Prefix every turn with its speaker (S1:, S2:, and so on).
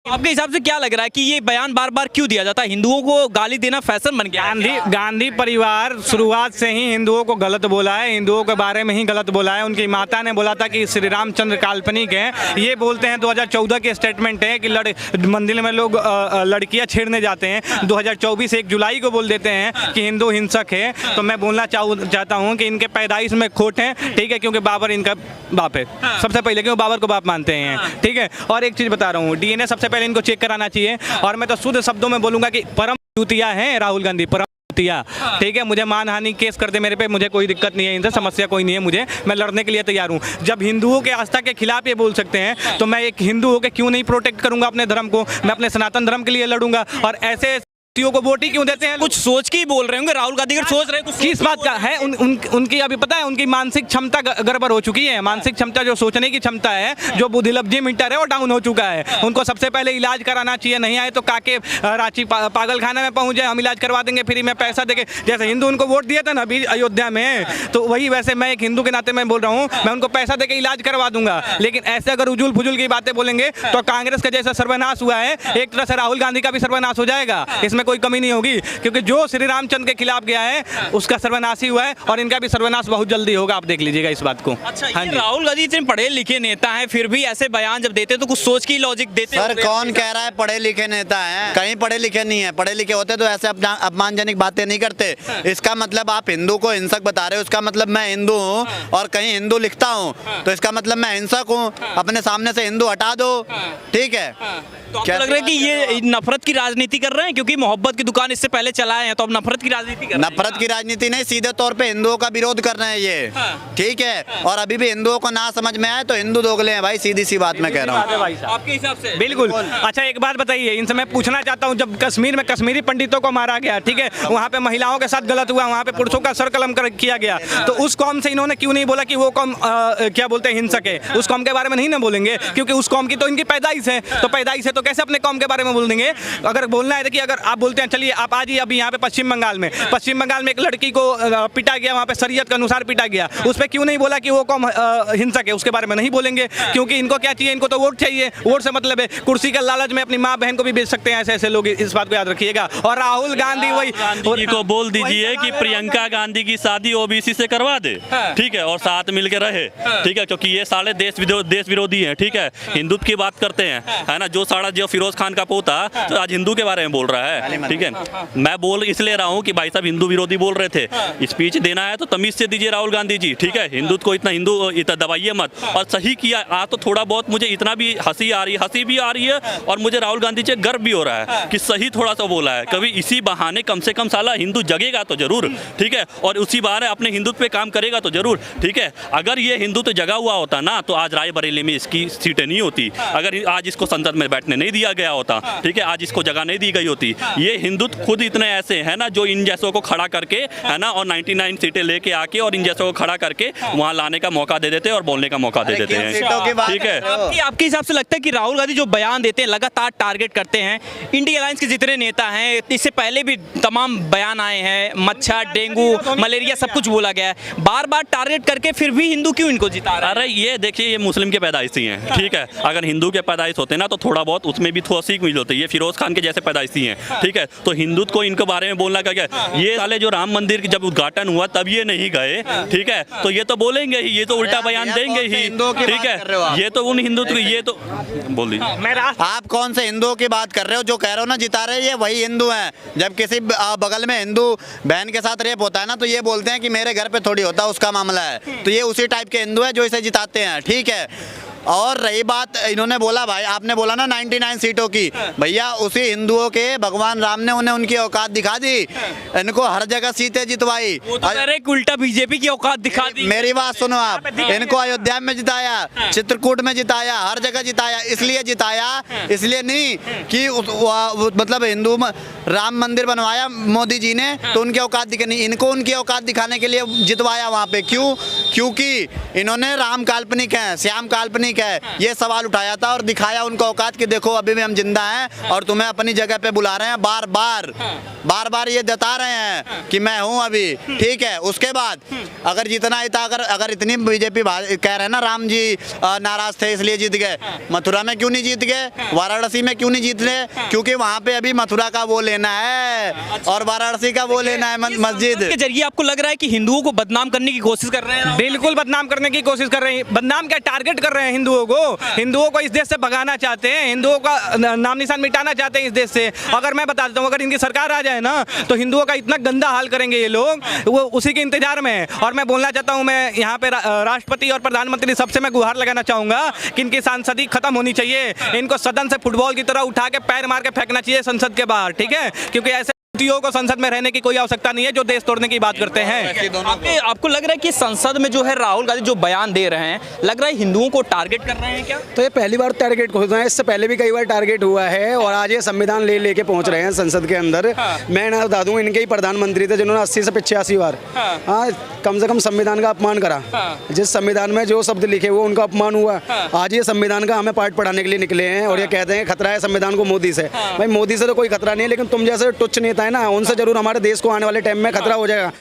S1: आपके हिसाब से क्या लग रहा है कि ये बयान बार बार क्यों दिया जाता है? हिंदुओं को गाली देना फैशन बन गया है?
S2: गांधी परिवार शुरुआत से ही हिंदुओं को गलत बोला है, हिंदुओं के बारे में ही गलत बोला है। उनकी माता ने बोला था कि श्री रामचंद्र काल्पनिक हैं। ये बोलते हैं 2014 के स्टेटमेंट है कि मंदिर में लोग लड़कियां छेड़ने जाते हैं। 2024 1 जुलाई को बोल देते हैं कि हिंदू हिंसक है। तो मैं बोलना चाहता हूँ कि इनके पैदाइश में खोट है, ठीक है, क्योंकि बाबर इनका बाप है सबसे पहले, क्योंकि बाबर को बाप मानते हैं, ठीक है। और एक चीज़ बता रहा हूँ, डीएनए सबसे पहले इनको चेक कराना चाहिए। और मैं तो शुद्ध शब्दों में बोलूंगा कि परम जूतिया हैं राहुल गांधी, परम जूतिया, ठीक है। मुझे मानहानि केस कर दे मेरे पे, मुझे कोई दिक्कत नहीं है, इनसे समस्या कोई नहीं है मुझे, मैं लड़ने के लिए तैयार हूँ। जब हिंदुओं के आस्था के खिलाफ ये बोल सकते हैं तो मैं एक हिंदू होकर क्यों नहीं प्रोटेक्ट करूंगा अपने धर्म को? मैं अपने सनातन धर्म के लिए लड़ूंगा। और ऐसे को वोट ही क्यों देते हैं?
S1: कुछ सोच के ही बोल रहे होंगे राहुल गांधी, अगर सोच रहे हैं
S2: किस बात का है? उनकी अभी पता है, उनकी मानसिक क्षमता गड़बड़ हो चुकी है। मानसिक क्षमता, जो सोचने की क्षमता है, जो बुद्धिलब्धि मीटर है, वो डाउन हो चुका है। उनको सबसे पहले इलाज कराना चाहिए। नहीं आए तो काके रांची पागल खाने में पहुंच जाए, हम इलाज करवा देंगे फ्री में, पैसा देके। जैसे हिंदू उनको वोट दिए थे ना अभी अयोध्या में, तो वही वैसे मैं एक हिंदू के नाते मैं बोल रहा हूँ, मैं उनको पैसा देके इलाज करवा दूंगा। लेकिन ऐसे अगर उजुल फुजुल की बातें बोलेंगे तो कांग्रेस का जैसा सर्वनाश हुआ है, एक तरह से राहुल गांधी का भी सर्वनाश हो जाएगा। इसमें कोई कमी नहीं होगी, क्योंकि जो श्री रामचंद्र के खिलाफ गया है उसका सर्वनाश ही हुआ है, और इनका भी सर्वनाश बहुत जल्दी होगा, आप देख लीजिएगा इस बात को।
S1: अच्छा, हाँ, राहुल गांधी इतने पढ़े लिखे नेता हैं, फिर भी ऐसे बयान जब देते तो कुछ सोच की लॉजिक देते।
S3: सर कौन कह रहा है पढ़े लिखे नेता हैं? कहीं पढ़े लिखे नहीं है। पढ़े लिखे होते तो ऐसे अपमानजनक बातें नहीं करते। इसका मतलब आप हिंदू को हिंसक बता रहे हो, इसका मतलब मैं हिंदू हूँ और कहीं हिंदू लिखता हूँ तो इसका मतलब मैं हिंसक हूँ। अपने सामने से हिंदू हटा दो, ठीक है।
S1: तो आपको लग रहा है कि ये नफरत की राजनीति कर रहे हैं? क्योंकि मोहब्बत की दुकान इससे पहले चलाए हैं, तो अब नफरत की राजनीति कर रहे हैं।
S3: नफरत की राजनीति नहीं, सीधे तौर पे हिंदुओं का विरोध कर रहे हैं ये, ठीक है। और अभी भी हिंदुओं को ना समझ में आए तो हिंदू दोगले हैं भाई, सीधी सी बात मैं कह रहा हूँ
S1: आपके हिसाब से।
S2: बिल्कुल। अच्छा एक बात बताइए, इनसे मैं पूछना चाहता हूँ, जब कश्मीर में कश्मीरी पंडितों को मारा गया, ठीक है, वहाँ पे महिलाओं के साथ गलत हुआ, वहाँ पे पुरुषों का सर कलम किया गया, तो उस कौम से इन्होंने क्यों नहीं बोला कि वो कौम क्या बोलते हैं हिंसक है? उस कौम के बारे में नहीं ना बोलेंगे, क्योंकि उस कौम की तो इनकी पैदाइश है। तो पैदाइश है तो कैसे अपने कौम के बारे में बोल देंगे? अगर बोलना है कि अगर आप बोलते हैं, चलिए आप आज ही अभी यहाँ पे पश्चिम बंगाल में एक लड़की को पिटा गया, वहाँ पे शरीयत के अनुसार पिटा गया, उस पर क्यों नहीं बोला कि वो कौम हिंसक है? उसके बारे में नहीं बोलेंगे, क्योंकि इनको क्या चाहिए? इनको तो वोट चाहिए। वोट से मतलब है कुर्सी का लालच में अपनी माँ बहन को भी बेच सकते हैं ऐसे लोग, इस बात को याद रखिएगा। और राहुल गांधी वही
S4: गांधी को बोल दीजिए कि प्रियंका गांधी की शादी ओबीसी से करवा दे, ठीक है, और साथ मिलकर रहे, ठीक है, क्योंकि ये साले देश विरोधी हैं, ठीक है, हिंदुत्व की बात करते हैं, है ना। जो फिरोज खान का पोता तो आज हिंदू के बारे में बोल रहा है, ठीक है। मैं बोल इसलिए रहा हूँ कि भाई साहब हिंदू विरोधी बोल रहे थे, स्पीच देना है तो तमीज से दीजिए राहुल गांधी जी, ठीक है। हिंदुत्व को इतना दबाइए मत। और सही किया आज तो थोड़ा बहुत मुझे इतना भी हंसी भी आ रही है, और मुझे राहुल गांधी से गर्व भी हो रहा है कि सही थोड़ा सा बोला है। कभी इसी बहाने कम से कम साला हिंदू जगेगा तो जरूर, ठीक है, और उसी बहाने अपने हिंदुत्व पे काम करेगा तो जरूर, ठीक है। अगर ये हिंदुत्व जगा हुआ होता ना तो आज रायबरेली में इसकी सीटें नहीं होती, अगर आज इसको संसद में बैठने नहीं दिया गया होता, ठीक है, आज इसको जगह नहीं दी गई होती। ये हिंदुत्व खुद इतने ऐसे है ना जो इन जैसों को खड़ा करके, है ना, और 99 सीटें लेके आके और इन जैसों को खड़ा करके वहां लाने का मौका दे देते हैं और बोलने का मौका दे देते हैं, ठीक है।
S1: आपके हिसाब से लगता है कि राहुल गांधी जो बयान देते हैं, लगातार टारगेट करते हैं इंडिया अलायंस के जितने नेता हैं, इससे पहले भी तमाम बयान आए हैं, मच्छर, डेंगू, मलेरिया सब कुछ बोला गया है, बार बार टारगेट करके फिर भी हिंदू क्यों इनको जिता रहे हैं?
S4: अरे ये देखिए, ये मुस्लिम के पैदाइशी हैं, ठीक है। अगर हिंदू के पैदाइश होते ना तो थोड़ा बहुत उसमें भी थोड़ा सीख मिल होती है। ये फिरोज खान के जैसे पैदाइशी हैं, ठीक है, तो हिंदुत्व को इनके बारे में बोलना क्या? ये साले जो राम मंदिर की जब उद्घाटन हुआ तब ये नहीं गए, ठीक है, तो ये तो बोलेंगे ही, ये तो उल्टा बयान देंगे ही, ठीक है। ये तो उन हिंदुत्व, ये तो बोल दीजिए।
S3: आप कौन से हिंदुओं की बात कर रहे हो? जो कह रहे हो ना जिता रहे, ये वही हिंदू हैं। जब किसी बगल में हिंदू बहन के साथ रेप होता है ना तो ये बोलते हैं कि मेरे घर पे थोड़ी होता, उसका मामला है। तो ये उसी टाइप के हिंदू है जो इसे जिताते हैं, ठीक है। और रही बात, इन्होंने बोला भाई, आपने बोला ना 99 सीटों की, भैया उसी हिंदुओं के भगवान राम ने उन्हें उनकी औकात दिखा दी, इनको हर जगह सीटें जितवाई।
S1: उल्टा बीजेपी की औकात दिखा दी।
S3: मेरी बात सुनो आप, इनको अयोध्या में जिताया, चित्रकूट में जिताया, हर जगह जिताया। इसलिए जिताया, इसलिए नहीं कि मतलब हिंदू राम मंदिर बनवाया मोदी जी ने तो उनकी औकात दिखानी, इनको उनकी औकात दिखाने के लिए जितवाया वहाँ पे। क्यों? क्योंकि इन्होंने राम काल्पनिक हैं, श्याम काल्पनिक ठीक है, ये सवाल उठाया था और दिखाया उनको औकात कि देखो अभी भी हम जिंदा हैं और तुम्हें अपनी जगह पे बुला रहे हैं, बार बार ये जता रहे हैं कि मैं हूं अभी, ठीक है। उसके बाद अगर जितना ही था, अगर इतनी बीजेपी कह रहे हैं ना राम जी नाराज थे इसलिए जीत गए, मथुरा में क्यों नहीं जीत गए, वाराणसी में क्यों नहीं जीत रहे? क्योंकि वहां पे अभी मथुरा का वो लेना है और वाराणसी का वो लेना है मस्जिद
S1: के जरिए आपको लग रहा है कि हिंदुओं को बदनाम करने की कोशिश कर रहे हैं?
S2: बिल्कुल बदनाम करने की कोशिश कर रहे हैं। बदनाम क्या, टारगेट कर रहे हैं हिंदुओं को इस देश से भगाना चाहते हैं, हिंदुओं का नाम निशान मिटाना चाहते हैं इस देश से। अगर मैं बता देता हूँ, अगर इनकी सरकार आ जाए ना तो हिंदुओं का इतना गंदा हाल करेंगे ये लोग, वो उसी के इंतजार में है। और मैं बोलना चाहता हूँ, मैं यहाँ पे राष्ट्रपति और प्रधानमंत्री सबसे मैं गुहार लगाना चाहूंगा कि इनकी सांसदी खत्म होनी चाहिए, इनको सदन से फुटबॉल की तरह उठा के पैर मार के फेंकना चाहिए संसद के बाहर, ठीक है? क्योंकि ऐसे को संसद में रहने की कोई आवश्यकता नहीं है जो देश तोड़ने की बात करते हैं।
S1: आपको लग रहा है कि संसद में जो है राहुल गांधी जो बयान दे रहे हैं, लग रहा है हिंदुओं को टारगेट कर रहे हैं क्या?
S5: तो ये पहली बार टारगेट हो रहा है, इससे पहले भी कई बार टारगेट हुआ है और आज ये संविधान लेके पहुंच रहे हैं संसद के अंदर। मैं ना बता दूं, इनके ही प्रधानमंत्री थे जिन्होंने 80 से 85 बार कम से कम संविधान का अपमान करा। जिस संविधान में जो शब्द लिखे हुए उनका अपमान हुआ। आज ये संविधान का हमें पाठ पढ़ाने के लिए निकले हैं और ये कहते हैं खतरा है संविधान को मोदी से। भाई मोदी से तो कोई खतरा नहीं है, लेकिन तुम जैसे टुच्च नेता है ना, उनसे जरूर हमारे देश को आने वाले टाइम में खतरा हो जाएगा।